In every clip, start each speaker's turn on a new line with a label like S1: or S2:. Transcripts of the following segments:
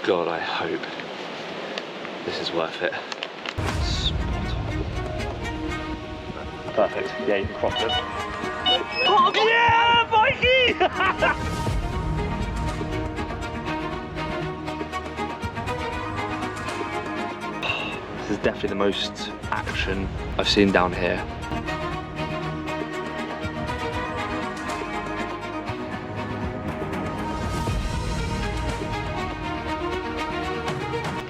S1: God, I hope this is worth it. Spot on. Perfect. Yeah, you can crop them. Oh, yeah, Mikey! This is definitely the most action I've seen down here.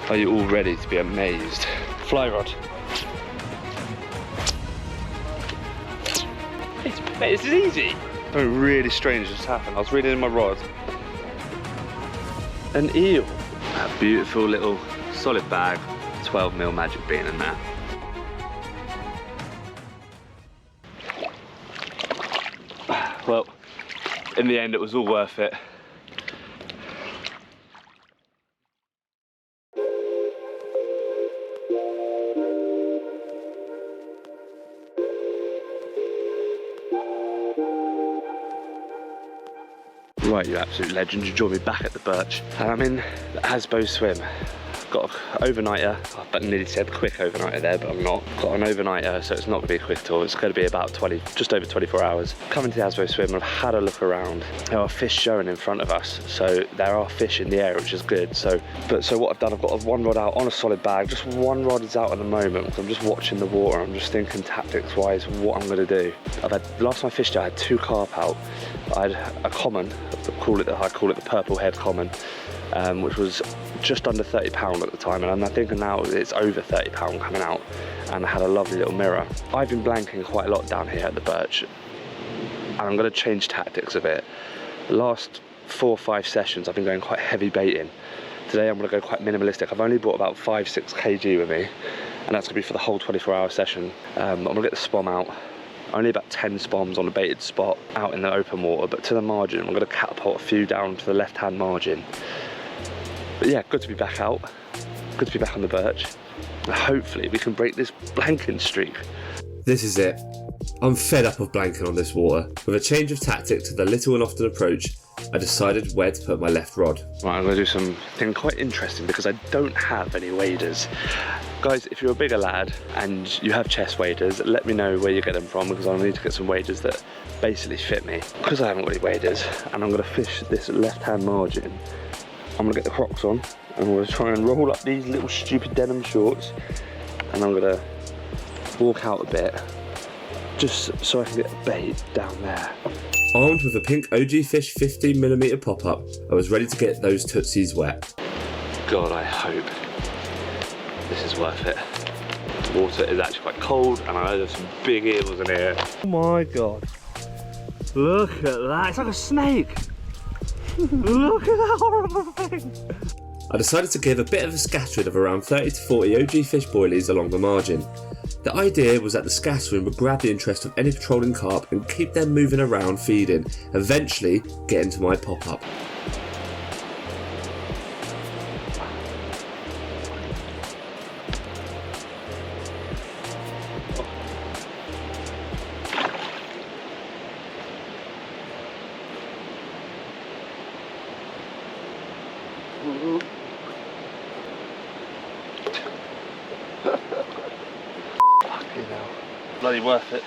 S1: Are you all ready to be amazed? Fly rod. This is easy. Something really strange just happened. I was reading in my rod. An eel. A beautiful little solid bag, 12mm magic bean in there. Well, in the end it was all worth it. Right, you absolute legend, you joined me back at the Birch. And I'm in the Asbo swim. Got an overnighter, I nearly said quick overnighter there, but I'm not. Got an overnighter, so it's not going to be a quick tour. It's going to be about just over 24 hours. Coming to the Asbo swim, I've had a look around. There are fish showing in front of us, so there are fish in the air, which is good. So what I've done, I've got one rod out on a solid bag. Just one rod is out at the moment, because I'm just watching the water. I'm just thinking tactics-wise what I'm going to do. Last time I fished, I had 2 carp out. I had a common, I call it the purple head common, which was just under £30 at the time, and I'm thinking now it's over £30 coming out, and I had a lovely little mirror. I've been blanking quite a lot down here at the Birch, and I'm going to change tactics a bit. The last 4 or 5 sessions I've been going quite heavy baiting. Today I'm going to go quite minimalistic. I've only brought about 5-6 kg with me, and that's going to be for the whole 24-hour session. I'm going to get the spom out. Only about 10 spoms on a baited spot out in the open water, but to the margin, I'm going to catapult a few down to the left-hand margin. But yeah, good to be back out. Good to be back on the Birch. And hopefully we can break this blanking streak.
S2: This is it. I'm fed up of blanking on this water. With a change of tactic to the little and often approach, I decided where to put my left rod.
S1: Right, I'm going to do something quite interesting because I don't have any waders. Guys, if you're a bigger lad and you have chest waders, let me know where you get them from, because I need to get some waders that basically fit me. Because I haven't got any waders, and I'm going to fish this left-hand margin, I'm going to get the Crocs on, and I'm going to try and roll up these little stupid denim shorts, and I'm going to walk out a bit, just so I can get a bait down there.
S2: Armed with a pink OG Fish 15mm pop-up, I was ready to get those tootsies wet.
S1: God, I hope this is worth it. The water is actually quite cold, and I know there's some big eels in here. Oh my God. Look at that, it's like a snake. Look at that horrible thing.
S2: I decided to give a bit of a scattering of around 30 to 40 OG fish boilies along the margin. The idea was that the scattering would grab the interest of any patrolling carp and keep them moving around feeding, eventually getting to my pop-up.
S1: Bloody worth it.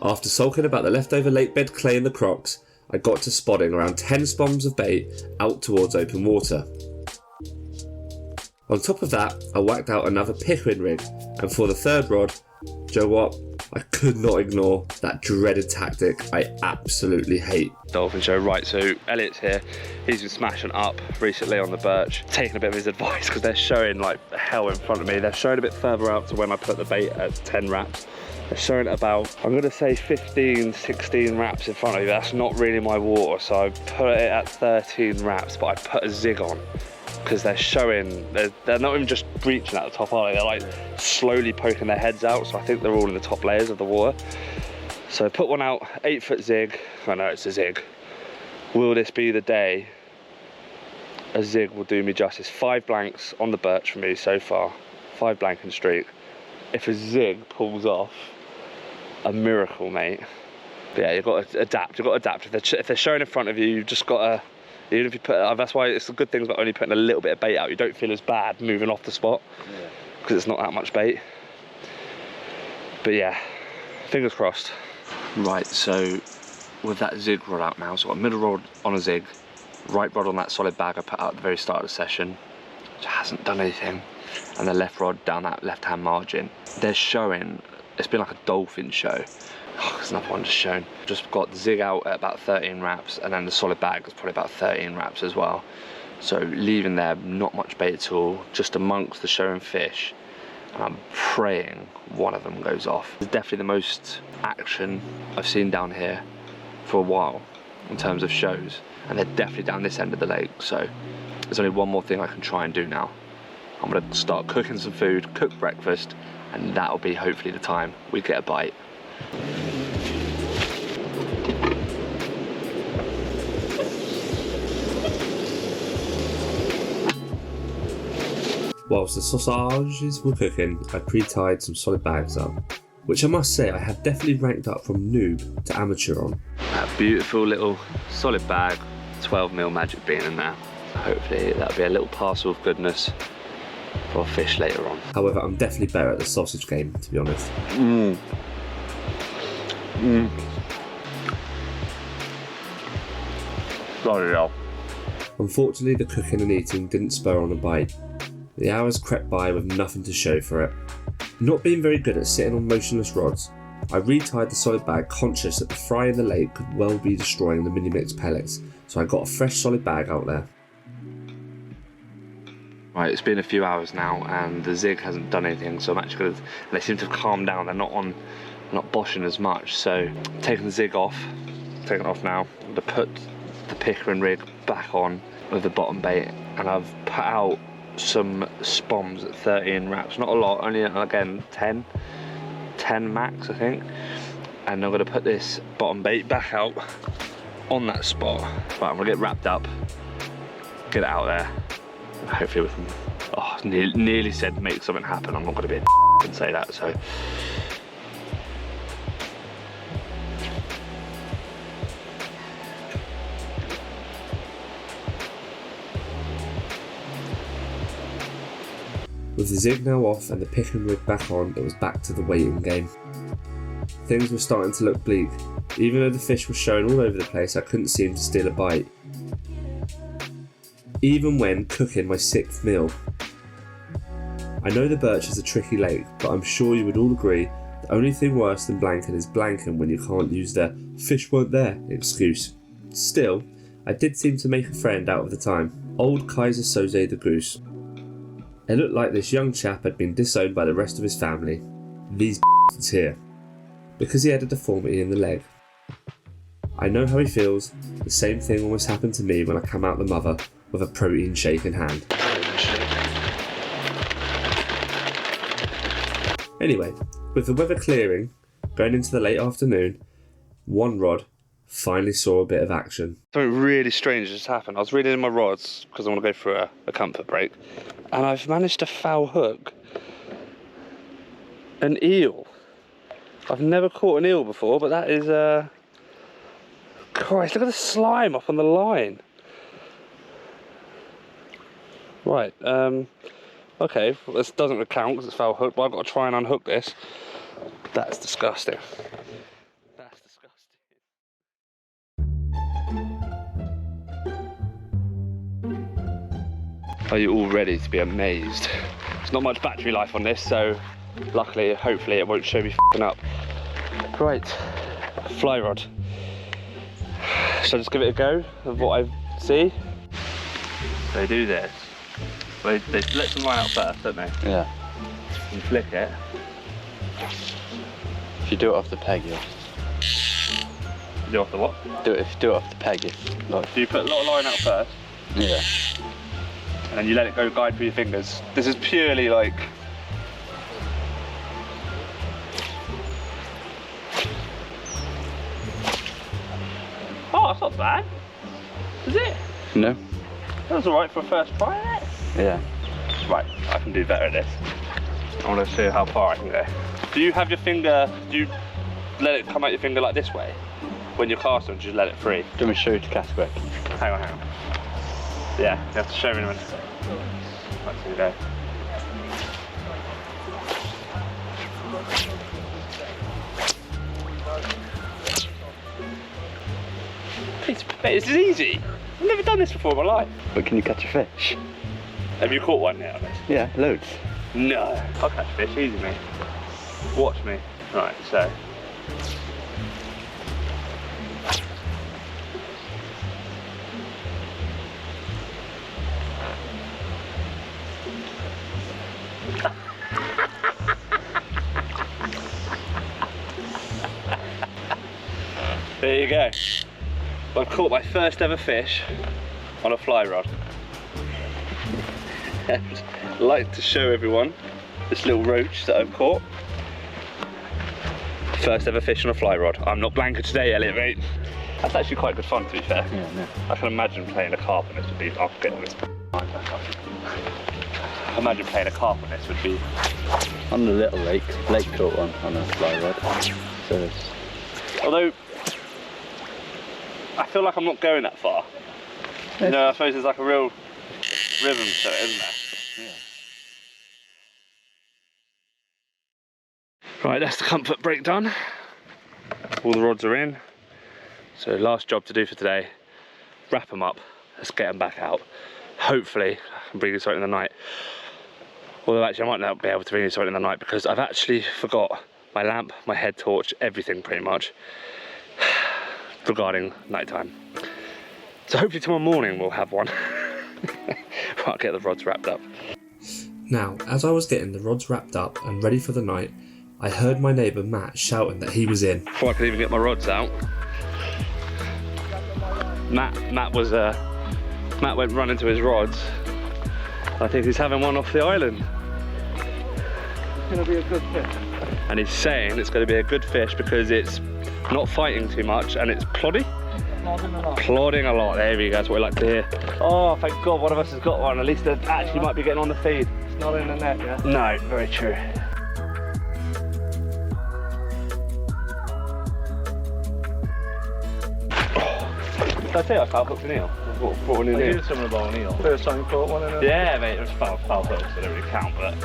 S2: After sulking about the leftover lake bed clay in the Crocs, I got to spotting around 10 spoms of bait out towards open water. On top of that, I whacked out another pickering rig, and for the third rod, do you know what? I could not ignore that dreaded tactic I absolutely hate.
S1: Dolphin show, right, so Elliot's here. He's been smashing up recently on the Birch, taking a bit of his advice because they're showing like hell in front of me. They're showing a bit further out to when I put the bait at 10 wraps. They're showing about, I'm gonna say 15, 16 wraps in front of me. That's not really my water, so I put it at 13 wraps, but I put a zig on because they're showing, they're not even just reaching at the top, are they? They're like slowly poking their heads out, so I think they're all in the top layers of the water. So I put one out, 8-foot zig. I know it's a zig. Will this be the day a zig will do me justice? 5 blanks on the Birch for me so far, 5 blanking streak. If a zig pulls off, a miracle, mate. But yeah, you've got to adapt. You've got to adapt. If they're showing in front of you, you've just got to Even if you put, that's why it's a good thing about only putting a little bit of bait out. You don't feel as bad moving off the spot because it's not that much bait. But yeah, fingers crossed. Right, so with that zig rod out now, so I've got middle rod on a zig, right rod on that solid bag I put out at the very start of the session, which hasn't done anything, and the left rod down that left hand margin. They're showing, it's been like a dolphin show. Oh, there's another one just shown. Just got the zig out at about 13 wraps, and then the solid bag is probably about 13 wraps as well. So leaving there, not much bait at all, just amongst the showing fish. And I'm praying one of them goes off. It's definitely the most action I've seen down here for a while in terms of shows, and they're definitely down this end of the lake. So there's only one more thing I can try and do now. I'm gonna start cooking some food, cook breakfast, and that'll be hopefully the time we get a bite.
S2: Whilst the sausages were cooking, I pre-tied some solid bags up, which I must say I have definitely ranked up from noob to amateur on.
S1: That beautiful little solid bag, 12mm magic bean in there. Hopefully that'll be a little parcel of goodness for a fish later on.
S2: However, I'm definitely better at the sausage game, to be honest.
S1: Sorry, y'all.
S2: Unfortunately, the cooking and eating didn't spur on a bite. The hours crept by with nothing to show for it. Not being very good at sitting on motionless rods, I retied the solid bag, conscious that the fry in the lake could well be destroying the mini mix pellets, so I got a fresh solid bag out there.
S1: Right, it's been a few hours now and the zig hasn't done anything, so I'm actually gonna, they seem to have calmed down, they're not boshing as much, so taking the zig off, taking it off now, I'm gonna put the pickering rig back on with the bottom bait, and I've put out some spoms at 13 wraps, not a lot, only again 10 max I think, and I'm going to put this bottom bait back out on that spot. Right, I'm going to get wrapped up, get it out there, and hopefully we can, oh, nearly said make something happen, I'm not going to be a and say that, so.
S2: With the zig now off and the picking rig back on, it was back to the waiting game. Things were starting to look bleak. Even though the fish were showing all over the place, I couldn't seem to steal a bite. Even when cooking my 6th meal. I know the Birch is a tricky lake, but I'm sure you would all agree the only thing worse than blanking is blanking when you can't use the "fish weren't there" excuse. Still, I did seem to make a friend out of the time. Old Kaiser Soze the goose. It looked like this young chap had been disowned by the rest of his family. These b****s here. Because he had a deformity in the leg. I know how he feels. The same thing almost happened to me when I came out the mother with a protein shake in hand. Anyway, with the weather clearing, going into the late afternoon, one rod finally saw a bit of action.
S1: Something really strange just happened. I was reading in my rods because I want to go for a comfort break, and I've managed to foul hook an eel. I've never caught an eel before, but that is Christ, look at the slime up on the line. Right, okay, well, this doesn't count because it's foul hooked, but I've got to try and unhook this. That's disgusting. That's disgusting. Are you all ready to be amazed? There's not much battery life on this, so luckily, hopefully it won't show me f***ing up. Right, fly rod. Shall I just give it a go of what I see? They do this. They let some line out first, don't they?
S3: Yeah.
S1: And flick it.
S3: If you do it off the peg, you'll...
S1: Do off the what?
S3: If you do it off the peg, like...
S1: So you put a lot of line out first?
S3: Yeah.
S1: And then you let it go guide through your fingers. This is purely like... Oh, that's not bad. Is it?
S3: No?
S1: That was alright for a first try, isn't it?
S3: Yeah.
S1: Right, I can do better at this. I want to see how far I can go. Do you have your finger, do you let it come out your finger like this way? When you're casting, just let it free?
S3: Do me show you to cast quick.
S1: Hang on. Yeah, you have to show me in a minute. Right, so you go. This is easy. I've never done this before in my life.
S3: But can you catch a fish?
S1: Have you caught one yet?
S3: Yeah, loads.
S1: No. I'll catch fish, easy mate. Watch me. Right, so. There you go. I've caught my first ever fish on a fly rod. And I'd like to show everyone this little roach that I've caught. First ever fish on a fly rod. I'm not blanker today, Elliot, mate. That's actually quite good fun, to be fair.
S3: Yeah, no.
S1: I can imagine playing a carp on this would be. I'll get this. Imagine playing a carp on this would be.
S3: On the little lake, Blake caught one on a fly rod. So it's...
S1: Although, I feel like I'm not going that far. You know, I suppose there's like a real rhythm to it, isn't there? Yeah. Right, that's the comfort break done. All the rods are in. So last job to do for today, wrap them up. Let's get them back out. Hopefully, I can bring you something in the night. Although actually I might not be able to bring you something in the night because I've actually forgot my lamp, my head torch, everything pretty much regarding nighttime. So hopefully tomorrow morning we'll have one. I'll get the rods wrapped up.
S2: Now, as I was getting the rods wrapped up and ready for the night, I heard my neighbour Matt shouting that he was in.
S1: Before I could even get my rods out, Matt went running to his rods. I think he's having one off the island.
S3: It's going to be a good fish.
S1: And he's saying it's going to be a good fish because it's not fighting too much and it's ploddy.
S3: Plodding a lot.
S1: Plodding a lot, there we go, that's what we like to hear. Oh, thank God one of us has got one, at least it actually might be getting on the feed.
S3: It's not in the net, yeah?
S1: No, very true. Did I tell you I foul hooked an eel? I brought one in
S3: I
S1: here.
S3: did something about an eel. First time you caught one in a...
S1: Yeah, mate, it was foul hooks, so they don't really count, but...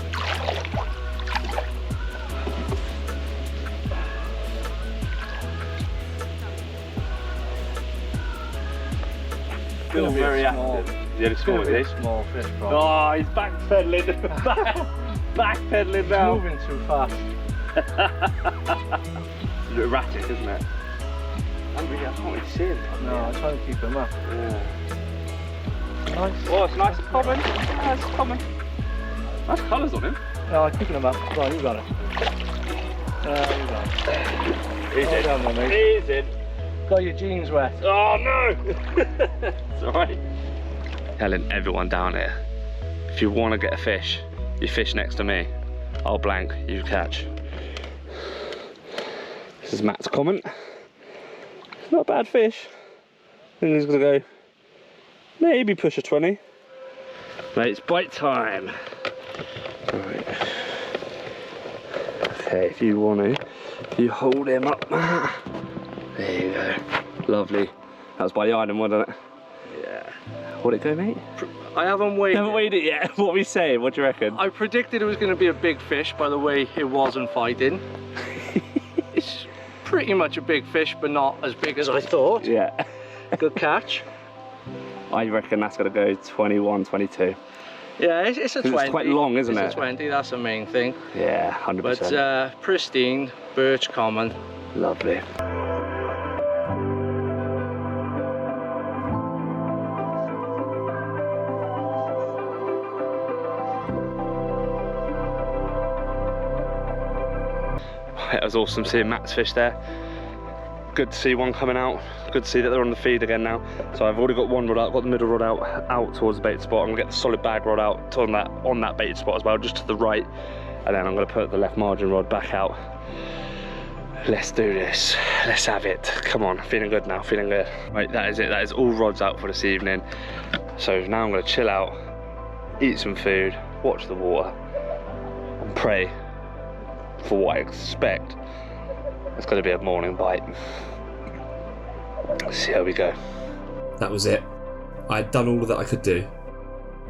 S1: Still very active. Yeah, it's small, is he?
S3: Small fish, probably.
S1: Oh, he's backpedaling. Backpedaling now.
S3: It's moving too fast.
S1: It's a bit erratic, isn't it? I can't really see him.
S3: No, I'm trying to keep him up.
S1: Yeah.
S3: Nice.
S1: Oh, it's nice and common. Nice and common. Nice colours on him.
S3: No, I'm keeping him up. Right, you got it. You got it.
S1: He's
S3: Well
S1: in.
S3: done, then, mate.
S1: He's in.
S3: Got your jeans wet.
S1: Oh no! It's alright. Telling everyone down here, if you want to get a fish, you fish next to me. I'll blank, you catch. This is Matt's comment. It's not a bad fish. I think he's gonna go maybe push a 20. Mate, it's bite time. Right. Okay, if you want to, you hold him up, Matt. There you go. Lovely. That was by the island, wasn't it?
S3: Yeah.
S1: What'd it go, mate?
S3: I haven't weighed
S1: Haven't weighed it yet. What are we saying? What do you reckon?
S3: I predicted it was going to be a big fish by the way it wasn't fighting. It's pretty much a big fish, but not as big as I thought.
S1: Yeah.
S3: Good catch.
S1: I reckon that's going to go 21, 22.
S3: Yeah, it's a 20.
S1: It's quite long, isn't it?
S3: It's a 20, that's the main thing.
S1: Yeah, 100%.
S3: But pristine, birch common.
S1: Lovely. It was awesome seeing Matt's fish there. Good to see one coming out. Good to see that they're on the feed again now. So I've already got one rod out, got the middle rod out towards the bait spot. I'm gonna get the solid bag rod out on that bait spot as well, just to the right. And then I'm gonna put the left margin rod back out. Let's do this. Let's have it. Come on, feeling good now, feeling good. Right, that is it. That is all rods out for this evening. So now I'm gonna chill out, eat some food, watch the water, and pray for what I expect. It's gonna be a morning bite. Let's see how we go.
S2: That was it. I had done all that I could do.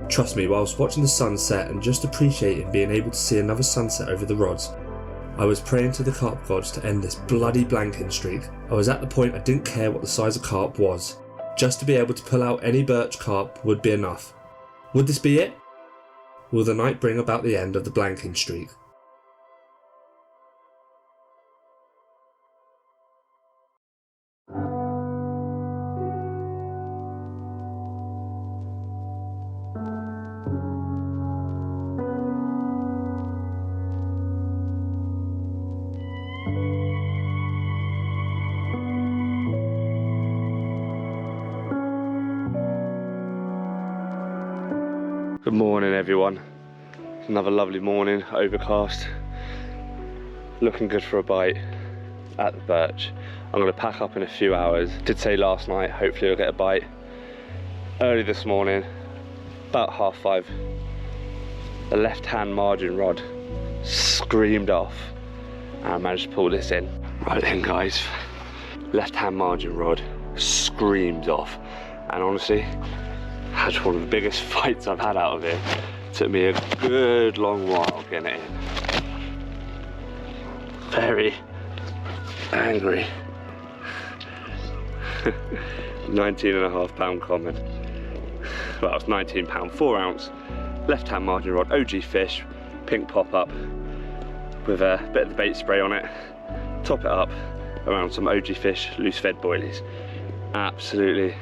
S2: Trust me, whilst watching the sun set and just appreciating being able to see another sunset over the rods, I was praying to the carp gods to end this bloody blanking streak. I was at the point I didn't care what the size of carp was. Just to be able to pull out any birch carp would be enough. Would this be it? Will the night bring about the end of the blanking streak?
S1: Good morning everyone. Another lovely morning, overcast. Looking good for a bite at the Birch. I'm going to pack up in a few hours. Did say last night, hopefully I'll get a bite. Early this morning, about 5:30, the left hand margin rod screamed off and I managed to pull this in. Right then guys, left hand margin rod screamed off, and honestly, had one of the biggest fights I've had out of it. Took me a good long while getting it in. Very angry. 19.5 pound common. Well, it's 19 pound, 4 ounce, left hand margin rod, OG fish, pink pop up with a bit of the bait spray on it. Top it up around some OG fish, loose fed boilies. Absolutely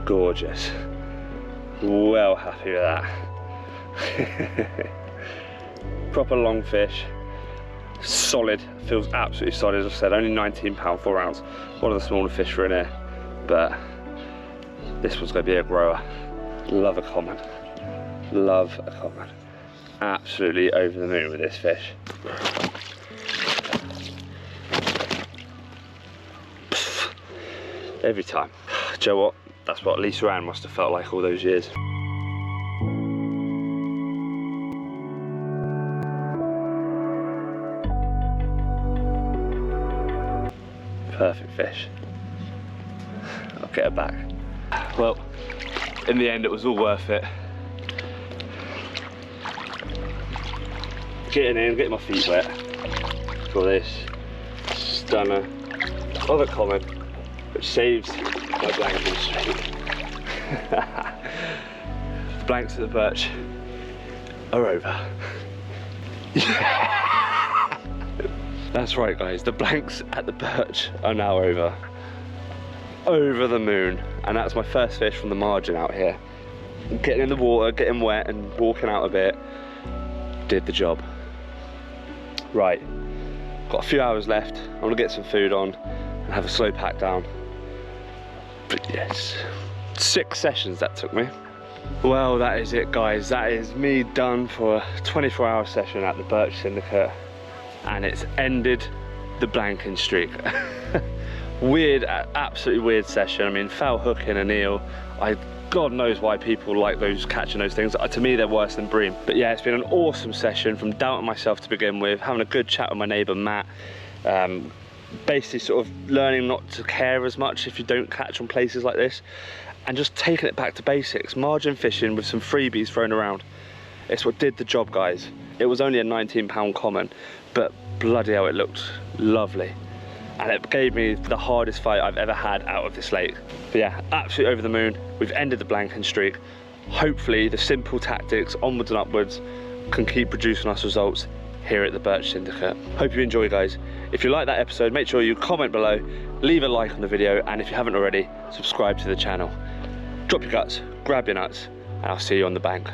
S1: gorgeous. Well happy with that. Proper long fish, solid, feels absolutely solid. As I said, only 19 pound, 4 ounce. One of the smaller fish for in here, but this one's going to be a grower. Love a common, love a common. Absolutely over the moon with this fish. Every time. Do you know what? That's what Lisa Ann must have felt like all those years. Perfect fish. I'll get her back. Well, in the end it was all worth it. Getting in, getting my feet wet for this stunner of a common, which saves my blanking streak. The blanks at the Birch are over. That's right guys, the blanks at the Birch are now over. Over the moon. And that's my first fish from the margin out here. Getting in the water, getting wet and walking out a bit, did the job. Right, got a few hours left. I'm gonna get some food on and have a slow pack down. But yes, 6 sessions that took me. Well, that is it guys. That is me done for a 24-hour session at the Birch Syndicate, and it's ended the blanking streak. Weird, absolutely weird session. I mean, foul hooking an eel. God knows why people like those, catching those things. To me, they're worse than bream. But yeah, it's been an awesome session, from doubting myself to begin with, having a good chat with my neighbour Matt. Basically sort of learning not to care as much if you don't catch on places like this, and just taking it back to basics. Margin fishing with some freebies thrown around. It's what did the job, guys. It was only a 19 pound common, but bloody hell, it looked lovely. And it gave me the hardest fight I've ever had out of this lake. But yeah, absolutely over the moon. We've ended the blanking streak. Hopefully the simple tactics, onwards and upwards, can keep producing us results here at the Birch Syndicate. Hope you enjoy, guys. If you like that episode, make sure you comment below, leave a like on the video, and if you haven't already, subscribe to the channel. Drop your guts, grab your nuts, and I'll see you on the bank.